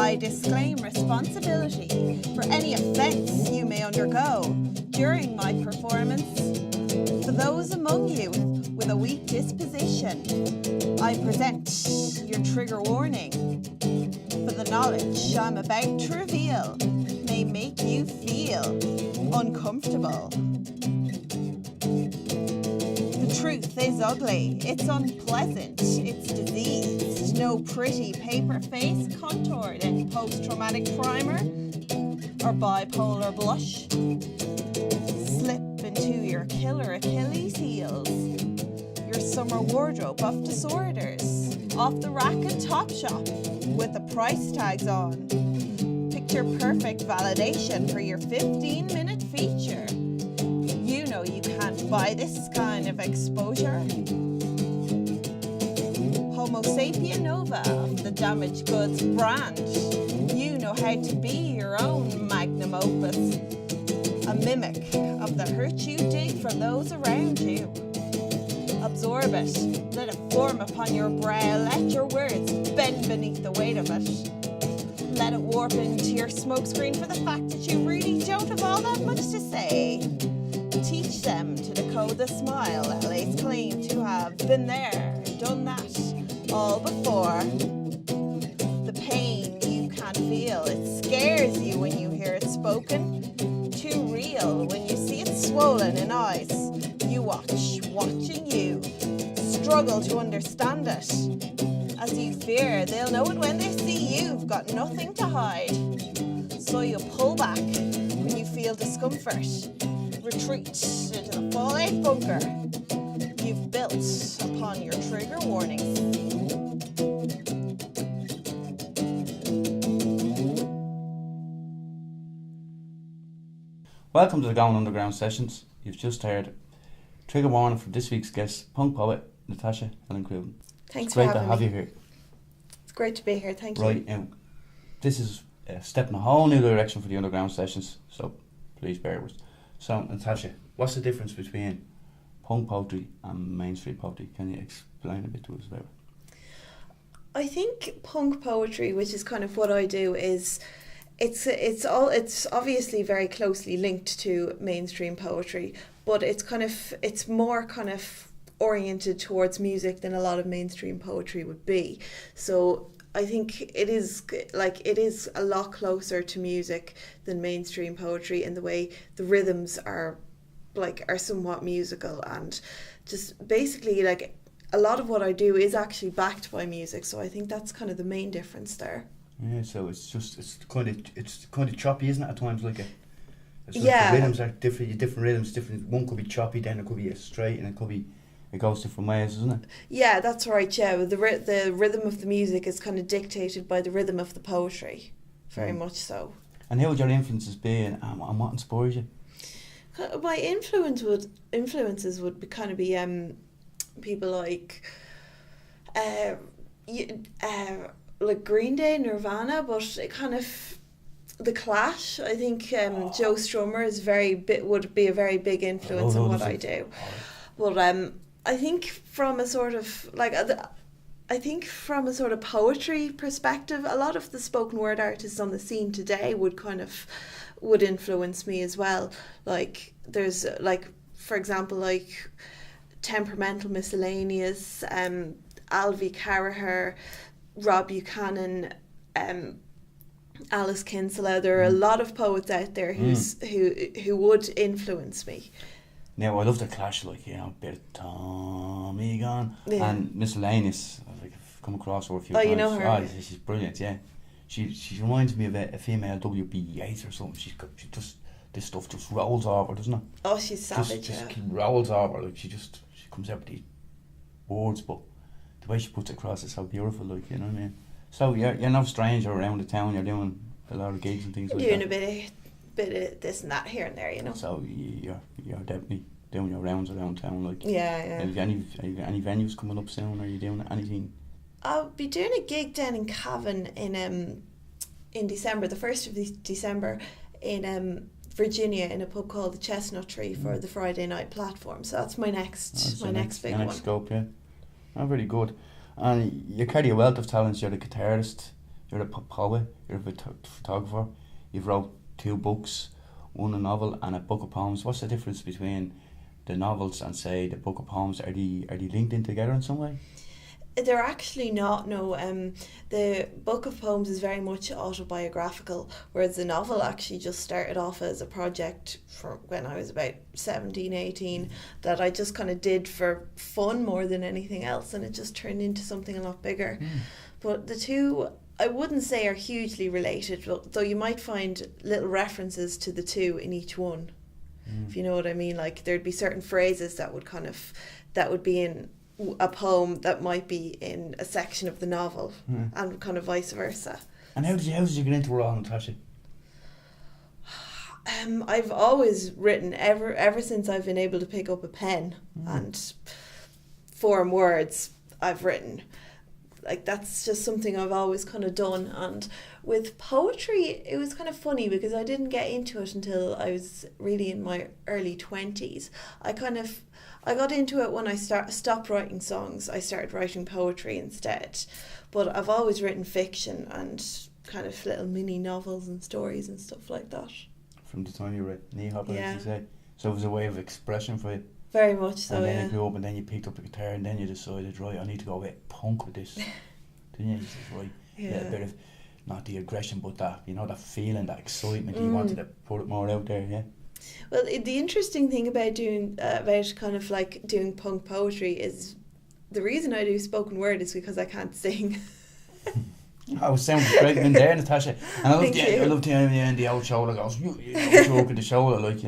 I disclaim responsibility for any offence you may undergo during my performance. For those among you with a weak disposition, I present your trigger warning. For the knowledge I'm about to reveal may make you feel uncomfortable. The truth is ugly, it's unpleasant, it's diseased. No pretty paper face contoured in post-traumatic primer or bipolar blush. Slip into your killer Achilles heels. Your summer wardrobe of disorders. Off the rack at Topshop with the price tags on. Picture perfect validation for your 15-minute feature. You know you can't buy this kind of exposure. Homo sapien nova of the damaged goods brand. You know how to be your own magnum opus. A mimic of the hurt you dig from those around you. Absorb it, let it form upon your brow, let your words bend beneath the weight of it. Let it warp into your smokescreen for the fact that you really don't have all that much to say. Teach them to decode the smile LA's claim to have been there, done that, all before. The pain you can't feel, it scares you when you hear it spoken. Too real when you see it swollen in eyes. You watch, watching you, struggle to understand it. As you fear, they'll know it when they see you've got nothing to hide. So you pull back when you feel discomfort. Retreat into the fallout bunker you've built upon your trigger warnings. Welcome to the Going Underground sessions. You've just heard trigger warning from this week's guest, punk poet Natasha, Helen Crudden. Thanks for having me. It's great to have you here. It's great to be here, thank you. Right, this is a step in a whole new direction for the underground sessions, so please bear with us. So, Natasha, what's the difference between punk poetry and mainstream poetry? Can you explain a bit to us about it? I think punk poetry, which is kind of what I do, is it's obviously very closely linked to mainstream poetry, but it's more kind of oriented towards music than a lot of mainstream poetry would be. So I think it is a lot closer to music than mainstream poetry in the way the rhythms are somewhat musical, and just basically like a lot of what I do is actually backed by music. So I think that's kind of the main difference there. Yeah, so it's kind of choppy, isn't it? At times, like yeah, the rhythms are different. Different rhythms, different. One could be choppy, then it could be a straight, and it goes different ways, isn't it? Yeah, that's right. Yeah, the rhythm of the music is kind of dictated by the rhythm of the poetry, very much so. And how would your influences be, and what inspires you? My influences would be kind of be people like Green Day, Nirvana, but it kind of The Clash. I think Joe Strummer would be a very big influence in what I do. But I think from a sort of poetry perspective, a lot of the spoken word artists on the scene today would influence me as well. Like there's for example Temperamental Miscellaneous, Alvy Carraher, Rob Buchanan, Alice Kinsella. There are a lot of poets out there who would influence me. Now I love The Clash, bit of Tommy Gone, and Miscellaneous. I've come across her a few times. You know her? She's brilliant. Yeah, she reminds me of a female W.B. Yeats or something. This stuff just rolls over, doesn't it? Oh, she's savage. Just rolls over. Like she comes out with these words, but the way she puts it across is so beautiful. Like, you know what I mean? So you're no stranger around the town. You're doing a lot of gigs and things like that. Doing a bit of this and that here and there, you know. So you're definitely doing your rounds around town, like. Yeah. Have you any venues coming up soon? Are you doing anything? I'll be doing a gig down in Cavan in December, the 1st of December, in Virginia, in a pub called the Chestnut Tree for the Friday night platform. So that's my next big one. Next scope, yeah. Oh, very good. And you carry a wealth of talents. You're the guitarist, you're a poet, you're a photographer, you've wrote 2 books, one a novel and a book of poems. What's the difference between the novels and say the book of poems? Are they linked in together in some way? They're actually not, no. The book of poems is very much autobiographical, whereas the novel actually just started off as a project for when I was about 17, 18, that I just kind of did for fun more than anything else, and it just turned into something a lot bigger. But the two, I wouldn't say are hugely related, though you might find little references to the two in each one, if you know what I mean. Like there'd be certain phrases that would be in a poem that might be in a section of the novel, and kind of vice versa. And how did you get into it all, Natasha? I've always written ever since I've been able to pick up a pen and form words. I've written. Like that's just something I've always kind of done. And with poetry, it was kind of funny because I didn't get into it until I was really in my early 20s. I got into it when I stopped writing songs. I started writing poetry instead. But I've always written fiction and kind of little mini novels and stories and stuff like that. From the time you were knee hopper, Yeah. as you say. So it was a way of expression for you. Very much so, And then yeah. you grew up and then you picked up the guitar and then you decided, right, I need to go a bit punk with this. Didn't you? You said, right, a little bit of, not the aggression, but that, that feeling, that excitement. You wanted to put it more out there, yeah? Well, the interesting thing about doing punk poetry is the reason I do spoken word is because I can't sing. I was sounding great in there, Natasha. And I love the end the old shoulder goes, you stroke in the shoulder, like.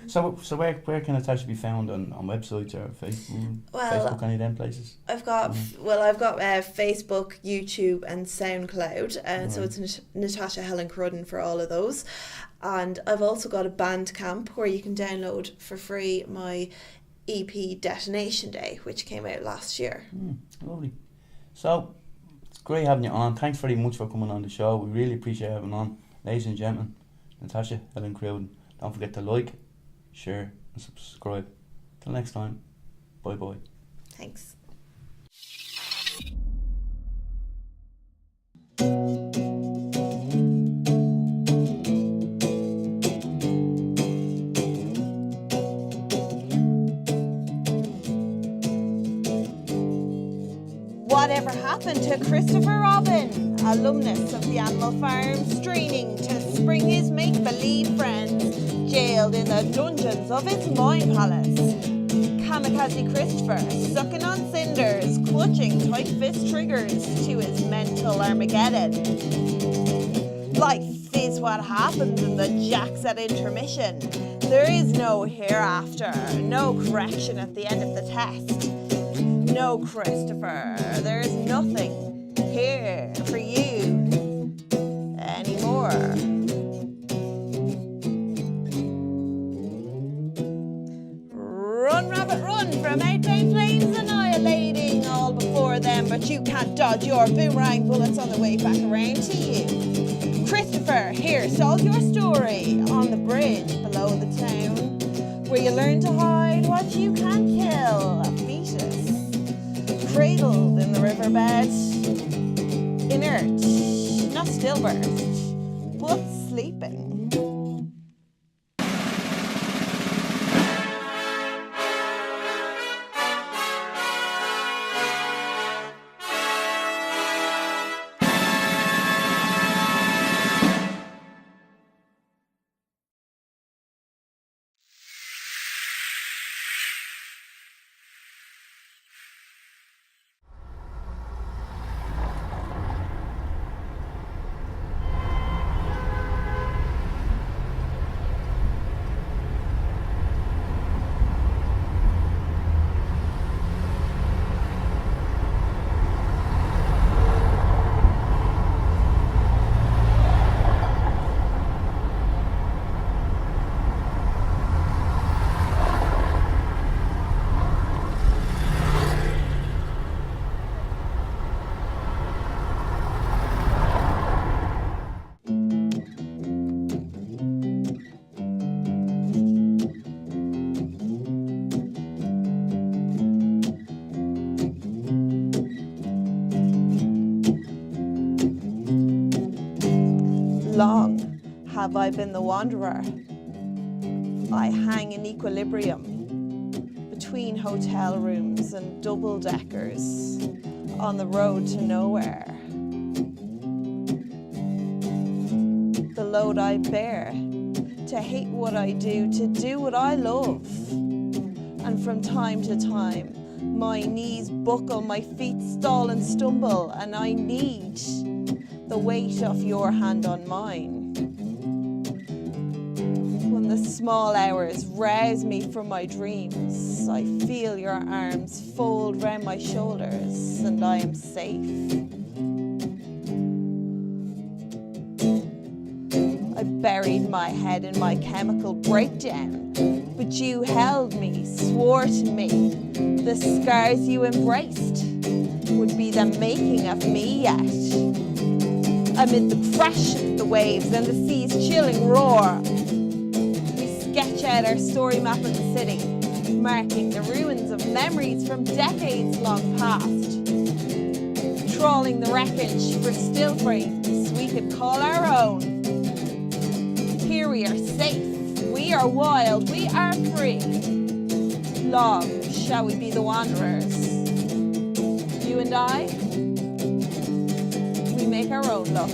So where can Natasha be found on websites or Facebook, any of them places? I've got Facebook, YouTube and SoundCloud, so it's Natasha Helen Crudden for all of those. And I've also got a Bandcamp where you can download for free my EP Detonation Day, which came out last year. Lovely. So it's great having you on. Thanks very much for coming on the show. We really appreciate having you on. Ladies and gentlemen, Natasha Helen Crudden. Don't forget to like, share and subscribe. Till next time, bye bye. Thanks. Whatever happened to Christopher Robin, alumnus of the Animal Farm, straining to spring his make-believe friends, jailed in the dungeons of his mind palace? Kamikaze Christopher, sucking on cinders, clutching tight fist triggers to his mental Armageddon. Life is what happens in the jacks at intermission. There is no hereafter, no correction at the end of the test. No, Christopher, there's nothing here for you anymore. Run, rabbit, run from outbound flames annihilating all before them, but you can't dodge your boomerang bullets on the way back around to you. Christopher here solves your story on the bridge below the town, where you learn to hide what you can't kill, a fetus. Cradled in the riverbed, inert, not stillbirth, but sleeping. long have I been the wanderer. I hang in equilibrium between hotel rooms and double-deckers on the road to nowhere. The load I bear, to hate what I do, to do what I love. And from time to time, my knees buckle, my feet stall and stumble, and I need the weight of your hand on mine. When the small hours rouse me from my dreams, I feel your arms fold round my shoulders, and I am safe. I buried my head in my chemical breakdown, but you held me, swore to me, the scars you embraced would be the making of me yet. Amid the crash of the waves and the sea's chilling roar, we sketch out our story map of the city, marking the ruins of memories from decades long past, trawling the wreckage for still frames we could call our own. Here we are safe, we are wild, we are free. Long shall we be the wanderers. You and I, we make our own luck.